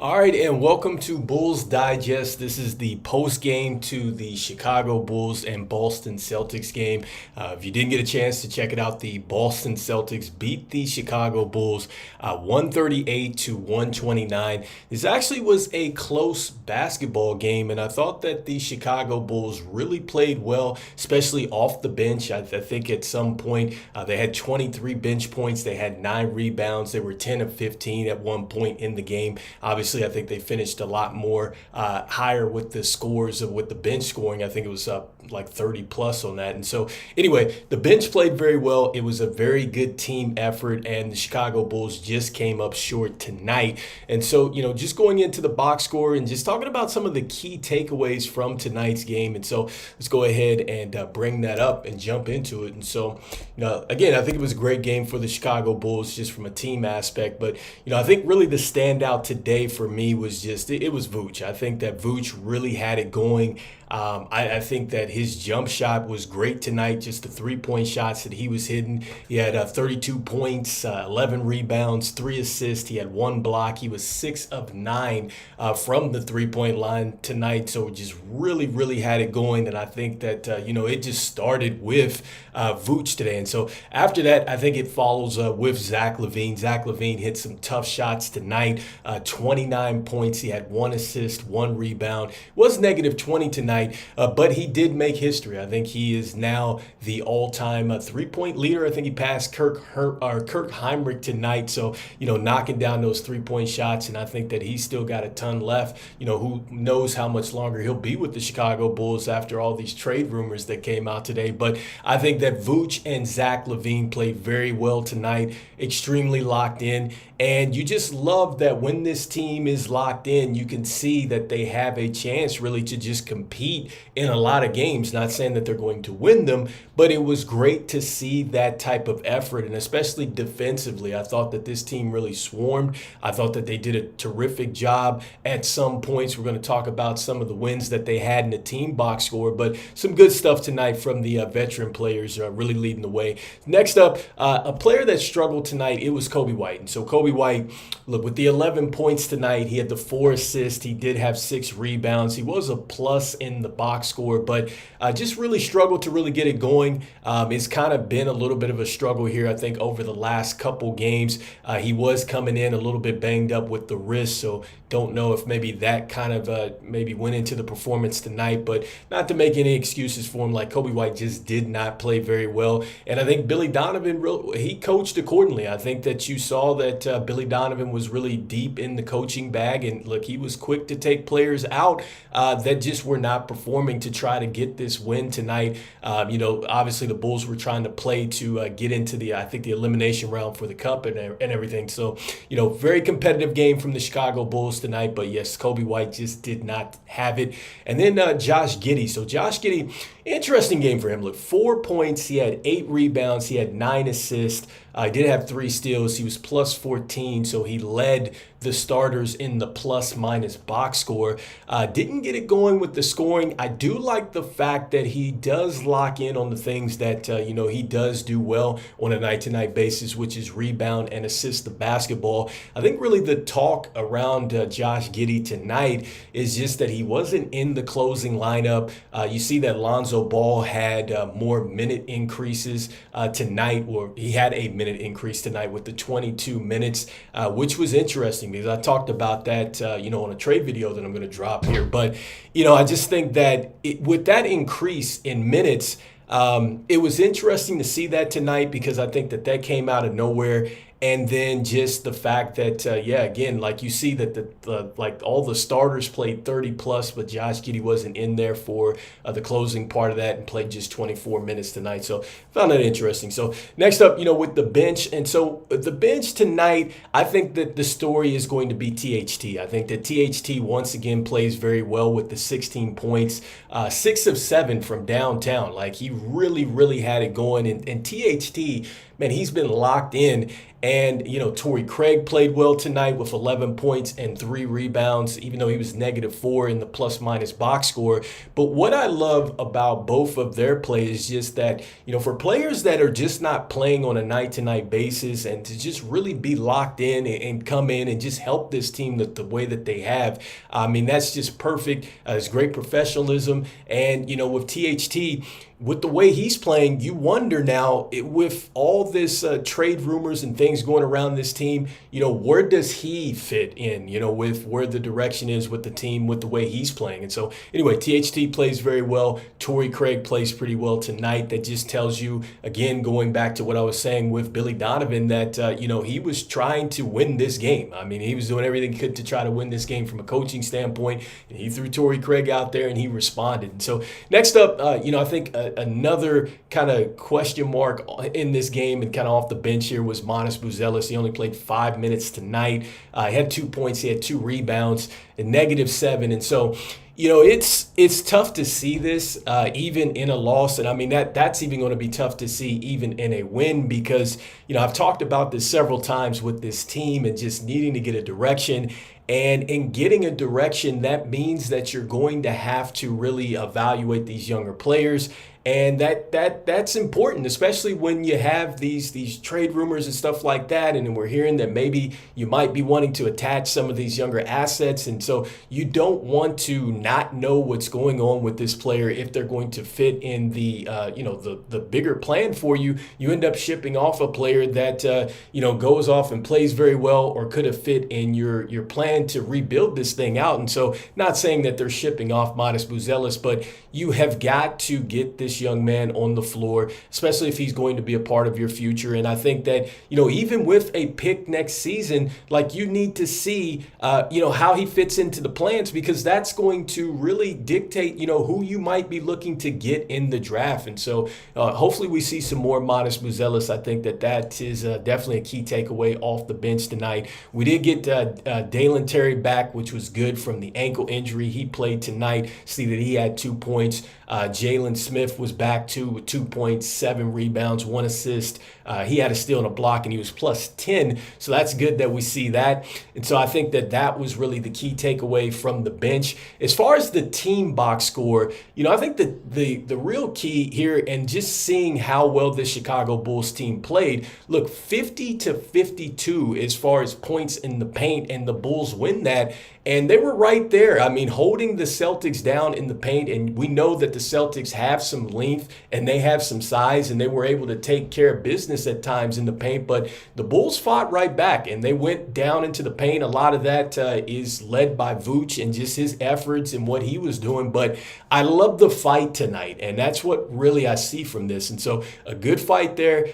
All right, and welcome to Bulls Digest. This is the post game to the Chicago Bulls and Boston Celtics game. If you didn't get a chance to check it out, the Boston Celtics beat the Chicago Bulls 138 to 129. This actually was a close basketball game, and I thought that the Chicago Bulls really played well, especially off the bench. I think at some point they had 23 bench points, they had 9 rebounds, they were 10 of 15 at one point in the game. Obviously, I think they finished a lot more higher with the scores of with the bench scoring. I think it was up like 30 plus on that. And so anyway, the bench played very well. It was a very good team effort, and the Chicago Bulls just came up short tonight. And so, just going into the box score and just talking about some of the key takeaways from tonight's game. And so let's go ahead and bring that up and jump into it. And so, again, I think it was a great game for the Chicago Bulls just from a team aspect. But, I think really the standout today for me was just, it was Vooch. I think that Vooch really had it going. I think that his jump shot was great tonight, just the 3-point shots that he was hitting. He had 32 points, 11 rebounds, 3 assists. He had 1 block. He was 6 of 9 from the 3-point line tonight. So just really, really had it going. And I think that, it just started with Vooch today. And so after that, I think it follows with Zach Lavine. Zach Lavine hit some tough shots tonight, 29 points. He had 1 assist, 1 rebound. Was negative 20 tonight. But he did make history. I think he is now the all-time 3-point leader. I think he passed Kirk Heinrich tonight. So, knocking down those 3-point shots. And I think that he's still got a ton left. Who knows how much longer he'll be with the Chicago Bulls after all these trade rumors that came out today. But I think that Vooch and Zach Lavine played very well tonight, extremely locked in. And you just love that when this team is locked in, you can see that they have a chance really to just compete in a lot of games. Not saying that they're going to win them, but it was great to see that type of effort, and especially defensively. I thought that this team really swarmed. I thought that they did a terrific job at some points. We're going to talk about some of the wins that they had in the team box score, but some good stuff tonight from the veteran players really leading the way. Next up, a player that struggled tonight, it was Coby White. And so Coby White, look, with the 11 points tonight, he had the 4 assists. He did have 6 rebounds. He was a plus in the box score, but just really struggled to really get it going. It's kind of been a little bit of a struggle here, I think, over the last couple games. He was coming in a little bit banged up with the wrist, so don't know if maybe that kind of maybe went into the performance tonight, but not to make any excuses for him. Like, Coby White just did not play very well, and I think Billy Donovan, he coached accordingly. I think that you saw that Billy Donovan was really deep in the coaching bag, and look, he was quick to take players out that just were not performing to try to get this win tonight. Obviously the Bulls were trying to play to get into the elimination round for the cup and everything. So, very competitive game from the Chicago Bulls tonight, but yes, Coby White just did not have it. And then Josh Giddey. So Josh Giddey, interesting game for him. Look, 4 points. He had 8 rebounds. He had 9 assists. He did have 3 steals. He was plus 14, so he led the starters in the plus-minus box score. Didn't get it going with the scoring. I do like the fact that he does lock in on the things that, he does do well on a night-to-night basis, which is rebound and assist the basketball. I think really the talk around Josh Giddey tonight is just that he wasn't in the closing lineup. You see that Lonzo Ball had more minute increases tonight, or he had a minute increase tonight with the 22 minutes, which was interesting because I talked about that, on a trade video that I'm going to drop here. But, I just think that with that increase in minutes, it was interesting to see that tonight because I think that came out of nowhere. And then just the fact that, again, like you see that like all the starters played 30 plus, but Josh Giddey wasn't in there for the closing part of that and played just 24 minutes tonight. So found that interesting. So next up, with the bench. And so the bench tonight, I think that the story is going to be THT. I think that THT once again plays very well with the 16 points, 6 of 7 from downtown. Like, he really, really had it going. And THT, man, he's been locked in. And, Torrey Craig played well tonight with 11 points and 3 rebounds, even though he was -4 in the plus-minus box score. But what I love about both of their plays is just that, for players that are just not playing on a night-to-night basis and to just really be locked in and come in and just help this team the way that they have, I mean, that's just perfect. It's great professionalism. And, with THT, with the way he's playing, you wonder now, with all this trade rumors and things going around this team, where does he fit in, with where the direction is with the team, with the way he's playing. And so anyway, THT plays very well. Torrey Craig plays pretty well tonight. That just tells you, again, going back to what I was saying with Billy Donovan, that, he was trying to win this game. I mean, he was doing everything he could to try to win this game from a coaching standpoint. And he threw Torrey Craig out there and he responded. And so next up, I think another kind of question mark in this game and kind of off the bench here was Manas Buzelis. He only played 5 minutes tonight. He had 2 points. He had 2 rebounds and -7. And so, it's tough to see this even in a loss. And I mean, that's even going to be tough to see even in a win because, I've talked about this several times with this team and just needing to get a direction. And in getting a direction, that means that you're going to have to really evaluate these younger players. And that's important, especially when you have these trade rumors and stuff like that. And we're hearing that maybe you might be wanting to attach some of these younger assets. And so you don't want to not know what's going on with this player if they're going to fit in the bigger plan for you. You end up shipping off a player that, goes off and plays very well or could have fit in your plan to rebuild this thing out. And so not saying that they're shipping off Manas Buzelis, but you have got to get this young man on the floor, especially if he's going to be a part of your future. And I think that, even with a pick next season, like you need to see, how he fits into the plans because that's going to really dictate, who you might be looking to get in the draft. And so hopefully we see some more Manas Buzelis. I think that is definitely a key takeaway off the bench tonight. We did get Dalen Terry back, which was good from the ankle injury. He played tonight. See that he had 2 points. Jalen Smith was back too with 2 points, 7 rebounds, 1 assist. He had a steal and a block, and he was +10. So that's good that we see that. And so I think that was really the key takeaway from the bench. As far as the team box score, I think that the real key here and just seeing how well this Chicago Bulls team played, look, 50-52 as far as points in the paint, and the Bulls win that. And they were right there. I mean, holding the Celtics down in the paint. And we know that the Celtics have some length and they have some size, and they were able to take care of business at times in the paint. But the Bulls fought right back and they went down into the paint. A lot of that is led by Vooch and just his efforts and what he was doing. But I love the fight tonight, and that's what really I see from this. And so a good fight there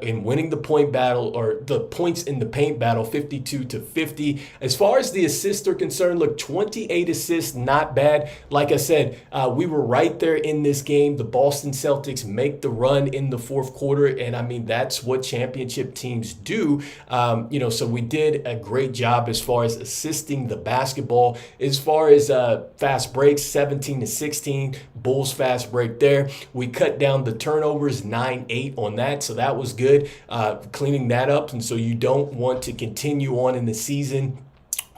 in winning the point battle, or the points in the paint battle, 52-50. As far as the assists are concerned, look, 28 assists, not bad. Like I said, we were right there in this game. The Boston Celtics make the run in the fourth quarter, and I mean, that's what championship teams do. So we did a great job as far as assisting the basketball. As far as fast breaks, 17-16, Bulls fast break there. We cut down the turnovers, 9-8 on that, so that was good, cleaning that up. And so you don't want to continue on in the season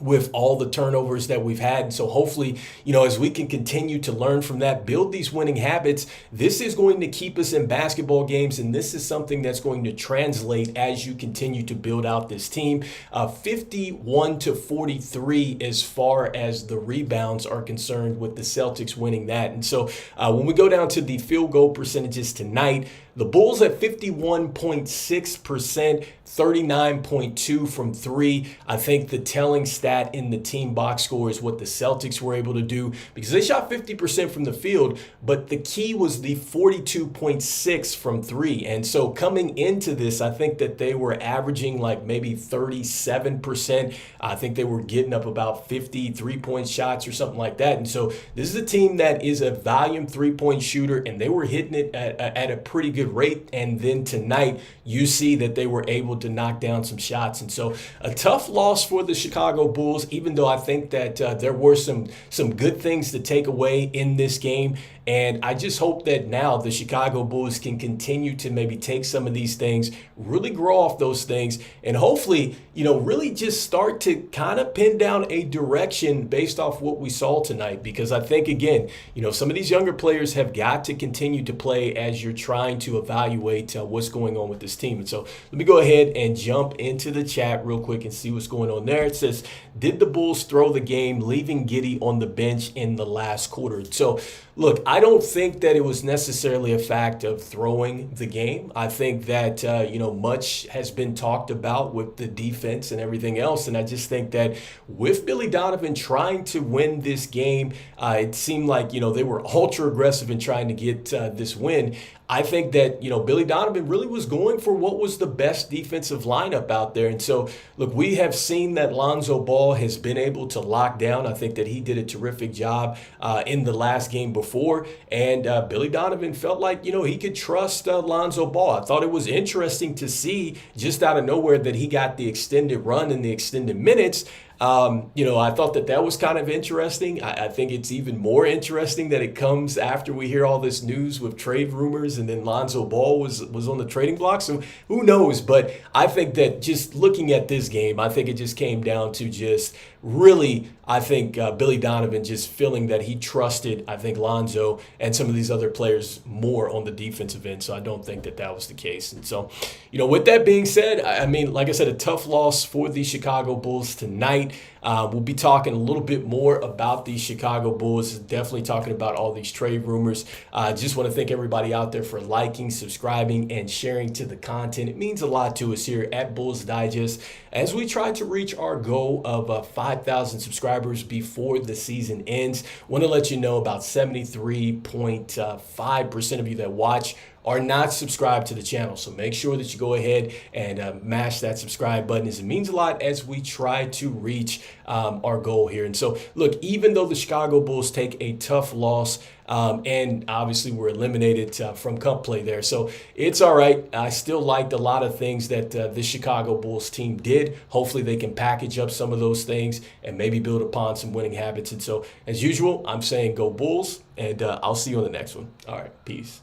with all the turnovers that we've had. And so hopefully, as we can continue to learn from that, build these winning habits, this is going to keep us in basketball games. And this is something that's going to translate as you continue to build out this team. 51-43 as far as the rebounds are concerned, with the Celtics winning that. And so when we go down to the field goal percentages tonight, the Bulls at 51.6%, 39.2 from 3. I think the telling stat in the team box score is what the Celtics were able to do, because they shot 50% from the field, but the key was the 42.6 from 3. And so coming into this, I think that they were averaging like maybe 37%. I think they were getting up about 50 3-point shots or something like that. And so this is a team that is a volume 3-point shooter, and they were hitting it at a pretty good rate. And then tonight, you see that they were able to knock down some shots. And so a tough loss for the Chicago Bulls, even though I think that there were some good things to take away in this game. And I just hope that now the Chicago Bulls can continue to maybe take some of these things, really grow off those things, and hopefully, really just start to kind of pin down a direction based off what we saw tonight. Because I think, again, some of these younger players have got to continue to play as you're trying to evaluate what's going on with this team. And so let me go ahead and jump into the chat real quick and see what's going on there. It says, did the Bulls throw the game, leaving Giddey on the bench in the last quarter? So look, I don't think that it was necessarily a fact of throwing the game. I think that, much has been talked about with the defense and everything else. And I just think that with Billy Donovan trying to win this game, it seemed like, they were ultra aggressive in trying to get this win. I think that, Billy Donovan really was going for what was the best defensive lineup out there. And so, look, we have seen that Lonzo Ball has been able to lock down. I think that he did a terrific job in the last game before. And Billy Donovan felt like, he could trust Lonzo Ball. I thought it was interesting to see just out of nowhere that he got the extended run and the extended minutes. I thought that was kind of interesting. I think it's even more interesting that it comes after we hear all this news with trade rumors, and then Lonzo Ball was on the trading block. So who knows? But I think that just looking at this game, I think it just came down to just really, I think Billy Donovan just feeling that he trusted, I think, Lonzo and some of these other players more on the defensive end. So I don't think that was the case. And so, with that being said, I mean, like I said, a tough loss for the Chicago Bulls tonight. We'll be talking a little bit more about the Chicago Bulls, definitely talking about all these trade rumors. Just want to thank everybody out there for liking, subscribing, and sharing to the content. It means a lot to us here at Bulls Digest as we try to reach our goal of 5,000 subscribers before the season ends. Want to let you know about 73.5% of you that watch are not subscribed to the channel. So make sure that you go ahead and mash that subscribe button, as it means a lot as we try to reach our goal here. And so, look, even though the Chicago Bulls take a tough loss, and obviously we're eliminated from cup play there, so it's all right. I still liked a lot of things that the Chicago Bulls team did. Hopefully they can package up some of those things and maybe build upon some winning habits. And so, as usual, I'm saying go Bulls, and I'll see you on the next one. All right, peace.